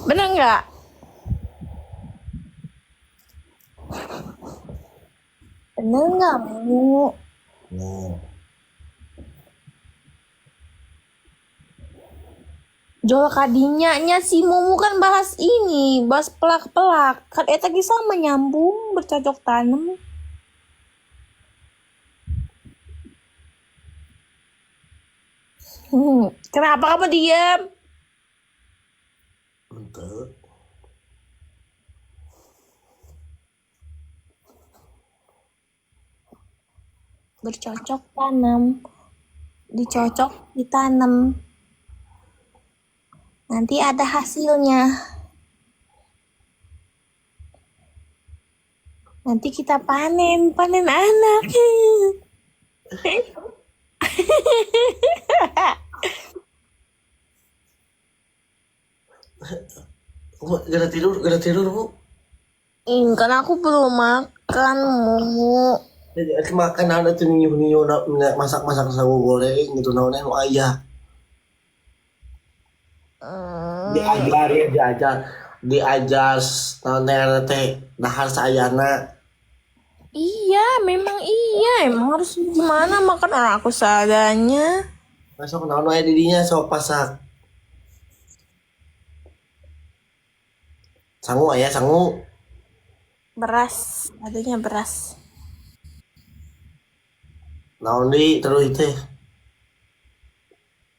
Bener nggak? Bener nggak Mu? Nih. Jol kadinya nya si Mumu kan bahas ini, bahas pelak-pelak. Kan eta ge sama nyambung bercocok tanam. Kenapa kamu diam? Untuk Bercocok tanam, dicocok ditanam. Nanti ada hasilnya. Nanti kita panen anak. gak tidur Bu. Kan aku belum makan, Mu. Jadi makan ada tuh niu masak sawo goreng gitu naon anu aya. Diajar ya diajar naon teh dahar sayana. Iya, memang iya. Emang harus gimana makan orang aku seadanya. Masuk naon aya di dinya sok pasak. Sangu aya sangu. Beras, adanya beras. Naon di terus teh.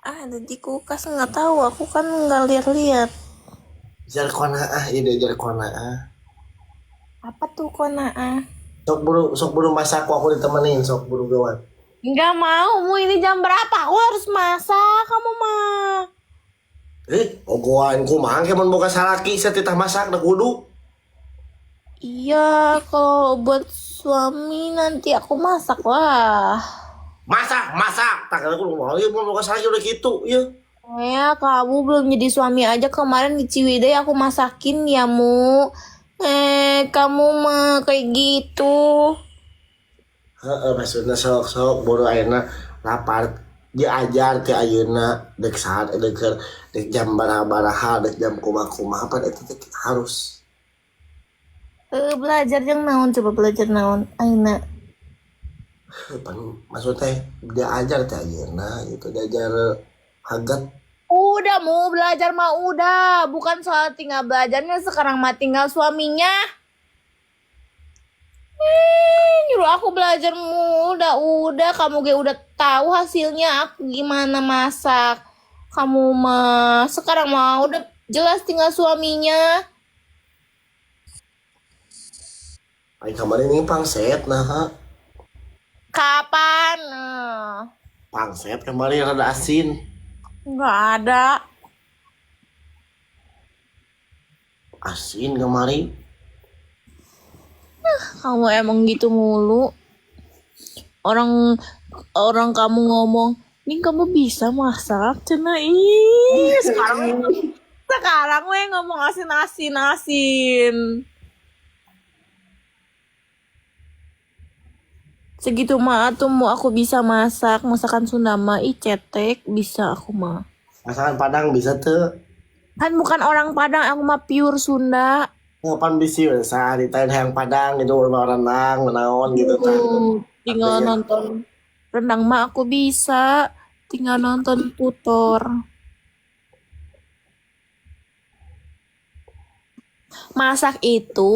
Ada di kulkas nggak tahu. Aku kan nggak lihat-lihat. Jar konaah ieu jar konaah. Apa tuh konaa? Sok buru masak aku ditemenin sok buru gawat. Nggak mau, Mu. Ini jam berapa? Aku harus masak. Kamu mah. Ogoan kumaha ke mun boga salaki satitah masak da kudu. Iya, kalau buat suami nanti aku masak lah. Masak tak kira kudu mau ieu mun boga salaki udah kitu ieu. Ya, kamu belum jadi suami aja kemarin di Ciwidey aku masakin ya, Mu. Kamu mah kayak gitu. Heeh, maksudna sok buru ayeuna lapar diajar ti ayeuna dek saat dek jam baraha dek jam kumaha apa eta teh harus. Belajar yang naon, coba belajar naon. Aina. Maksudnya diajar ti ayeuna gitu diajar hagat. Udah, Mu. Belajar mah udah. Bukan soal tinggal belajarnya, sekarang mah tinggal suaminya. Nyuruh aku belajar Mu. Udah. Kamu ge udah tahu hasilnya aku gimana masak. Kamu mah sekarang mah udah jelas tinggal suaminya. Ai kemarin ini pangset nah. Kapan? Pangset kemarin rada asin. Nggak ada. Asin kemarin. Kamu emang gitu mulu. Orang kamu ngomong, "Nih kamu bisa masak?" Cina sekarang we ngomong asin. Segitu mah tuh mau aku bisa masak masakan Sunda mah cetek bisa aku mah. Masakan Padang bisa tuh. Kan bukan orang Padang, aku mah pure Sunda. Ngapan bisi biasa ditanya yang Padang gitu renang menaon gitu kan. Tinggal nonton rendang mah aku bisa, tinggal nonton tutor. Masak itu,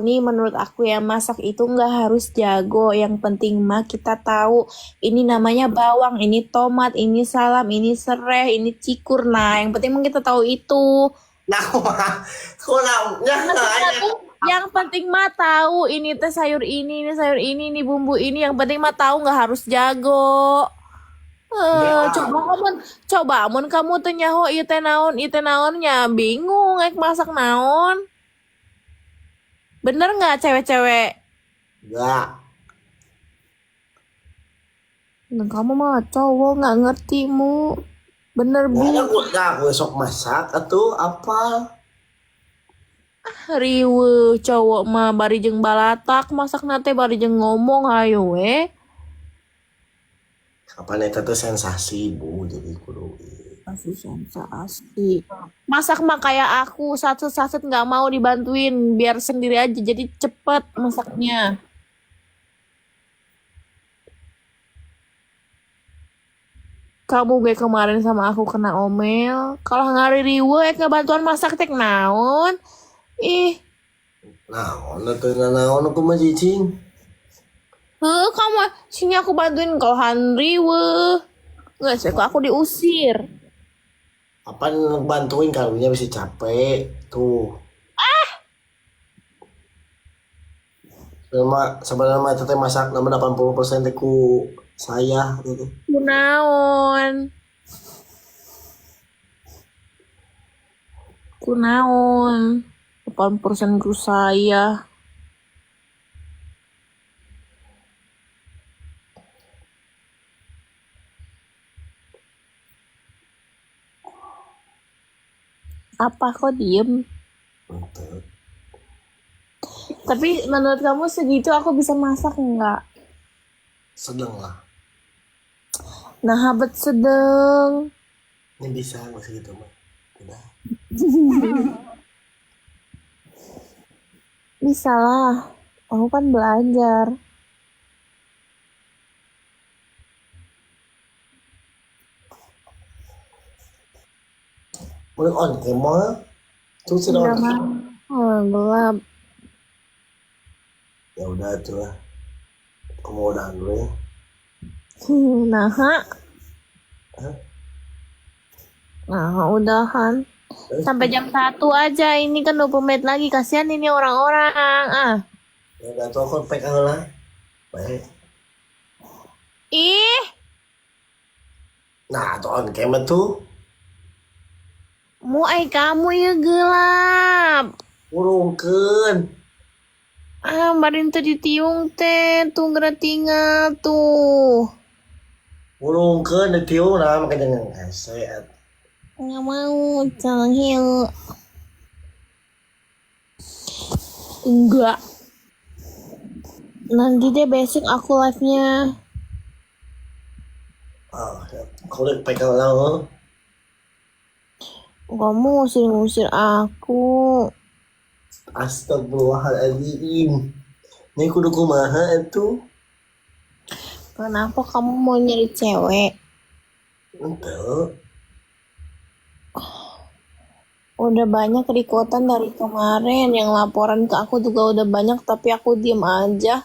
nih menurut aku ya, masak itu nggak harus jago. Yang penting mah kita tahu ini namanya bawang, ini tomat, ini salam, ini serai, ini cikur. Nah, yang penting mah kita tahu itu. Nah, Maksudnya tuh, yang penting mah tahu ini teh sayur ini sayur ini bumbu ini. Yang penting mah tahu, nggak harus jago. Coba amun kamu teh nyaho ieu teh naonnya bingung masak naon. Bener nggak cewek-cewek? enggak. Dan kamu mah cowok nggak ngerti Mu. Bener Bu. Aku sok masak atau apa? Riweuh cowok mah bari jeung balatak masak nate bari jeung ngomong ayo we. Kapan eta teh sensasi Bu jadi kudu. Asus sensasi. Masak mah kayak aku, satu-satu nggak mau dibantuin, biar sendiri aja jadi cepet masaknya. Kamu gue kemarin sama aku kena omel. Kalau ngari riwe ke bantuan masak tek naon. Ih, Naon atuh naon aku mah cicing. kamu sini aku bantuin kalau riwe. Nggak sih, kok aku diusir. Apa bantuin karunya bisa capek tuh. Sebenarnya mah teteh masak nama 80% teh ku saya gitu. Kunaon. Kunaon. 8% ku saya. Apa kok diem? Gitu. Tapi menurut kamu segitu aku bisa masak nggak? Sedang lah. Nah, habet sedang. Ini bisa masih gitu mah. Udah. Bisa lah. Aku kan belajar. Mulai on mah. Tuh sih Iya on. kan? Oh, gelap. Ya udah tuh lah. Kemudahan dulu ya. Nah, Hah? nah udahan. Sampai jam 1 aja. Ini kan 20 menit lagi. Kasihan ini orang-orang. Ah. Ya udah tuh aku pegang lah. Baik. Ih, Nah tuh on cam tuh. kamu ya gelap. Urungkeun. Barin tuh ditiung teh. Tuh gerak tinggal tuh. Urungkeun ditiung nah makanya ngese. Nggak mau. Cangil. Enggak. Nanti deh besok aku live-nya. Ah, kalau pegang lah. Kamu ngusir-ngusir aku. Astagfirullahaladzim. Ini kudu kumaha itu. Kenapa kamu mau nyari cewek? Ente. Udah banyak rekotan dari kemarin. Yang laporan ke aku juga udah banyak. Tapi aku diem aja.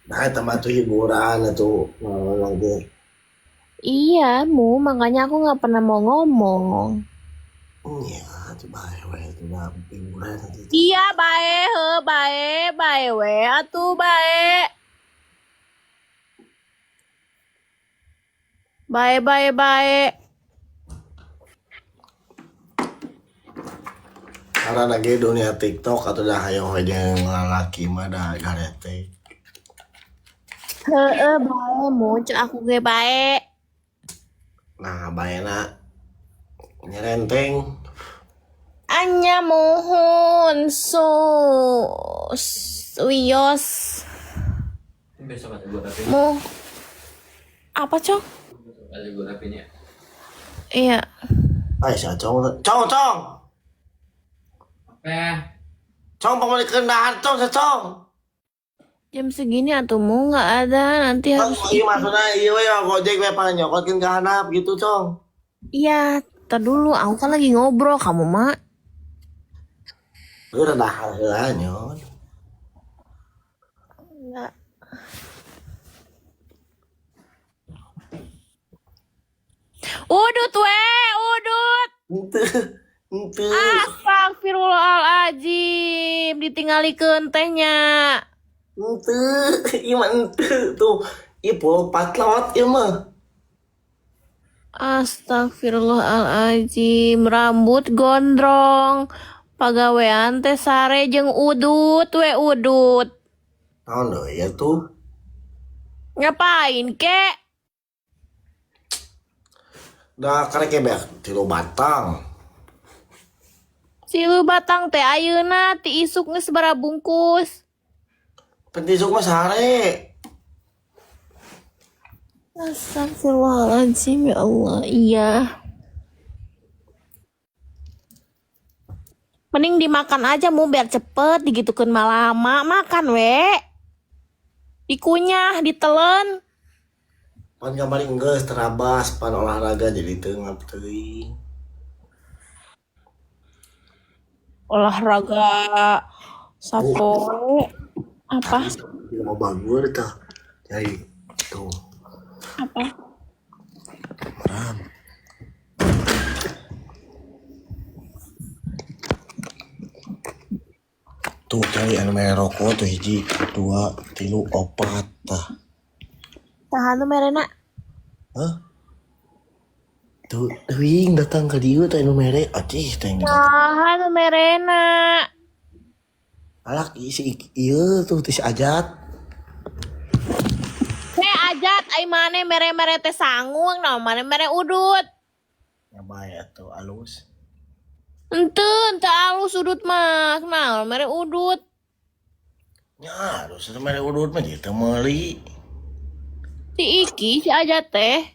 Nah, tambah tuh hiburan itu lagi. Iya, makanya aku nggak pernah mau ngomong. Iya, itu bae itu udah hiburan itu. Iya, bae, we, atuh bae. Bae. Karena lagi dunia TikTok atau dah hayo aja yang lalaki mah dah garete. Bae, cek aku ge bae. Nah, baena nyerenteng. Anya mohon wios. Besok ada gue rapin. Mau apa, Cok? Besok ada gue rapin ya. Iya. Ay, sa cong. Cong. Apa? Cong pemilik kendaraan cong sa cong. Jam segini atuh mau nggak ada, nanti harus. Iya maksudnya iya we Gojek we panyokotin ke handap gitu cong. Iya, tar dulu, aku kan lagi ngobrol, kamu mah. Lu udah dah heula nyon. Enggak. Udut. Ente. Astagfirullahaladzim, ditinggalikeun tehnya. Ente. Iya mah ente tuh. Ibu patlot ieu mah. Astagfirullahaladzim, rambut gondrong. Pagawean teh sare jeung udut. Naon deui ya tuh? Ngapain kek? Da karek beak 3 batang. Silu batang teh ayeuna ti isuk geus sabaraha bungkus. Pentisuk mah sare. Astagfirullahaladzim ya Allah. Iya. Mending dimakan aja mu biar cepet digitukeun mah lama. Makan we. Dikunyah, ditelen. Pan kamari geus terabas pan olahraga jadi teu ngapteuing. Olahraga sapoe. Apa? Mau bangun tah. Jadi tuh. Apa? Ram. Tuh cari anu mere rokok tuh hiji, dua, tilu, opat tah. Tahan tuh merena. Hah? Tuh, teuing datang ke dieu teh anu mere, acih teh yang datang. Tahan tuh merena. Alak si ieu tuh si Ajat. Ajat ai mane mere-mere teh sangung naon mane mere udut. Ya bae atuh alus. Ente alus udut mah. Naon mere udut. Ya, harus mere udut mah dieu teh meuli. Si Iki si Ajat teh.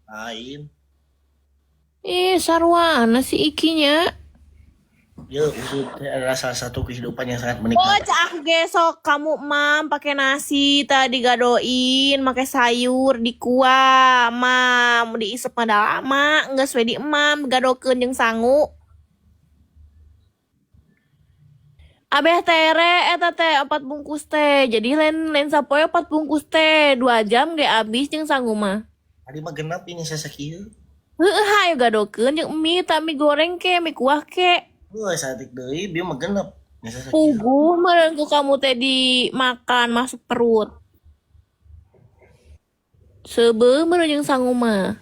Lain. Ih, sarwana si Ikinya. Ya, udut teh adalah salah satu kehidupan yang sangat Oh, menikmati. cah besok kamu mam pakai nasi tadi gadoin, pakai sayur di kuah, mam diisep mah lama, enggak sesuai di emam, gadokeun jeung sangu. Abeh tere eta teh 4 bungkus teh. Jadi lain sapoe 4 bungkus teh. 2 jam ge abis jeung sangu mah. Tadi mah genap ini sasakieu. Heueuh hayu gadokeun jeung mie, tak mie goreng ke, mie kuah ke. Wah, satik deui bieu mah genep. Ya sasakieu. Puguh meureun ku kamu teh dimakan masuk perut. Sebeu meureun jeung sangu mah.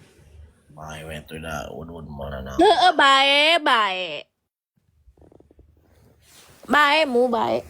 Bae we tuh da udut mana. Heeh, bae. Bae mu bae.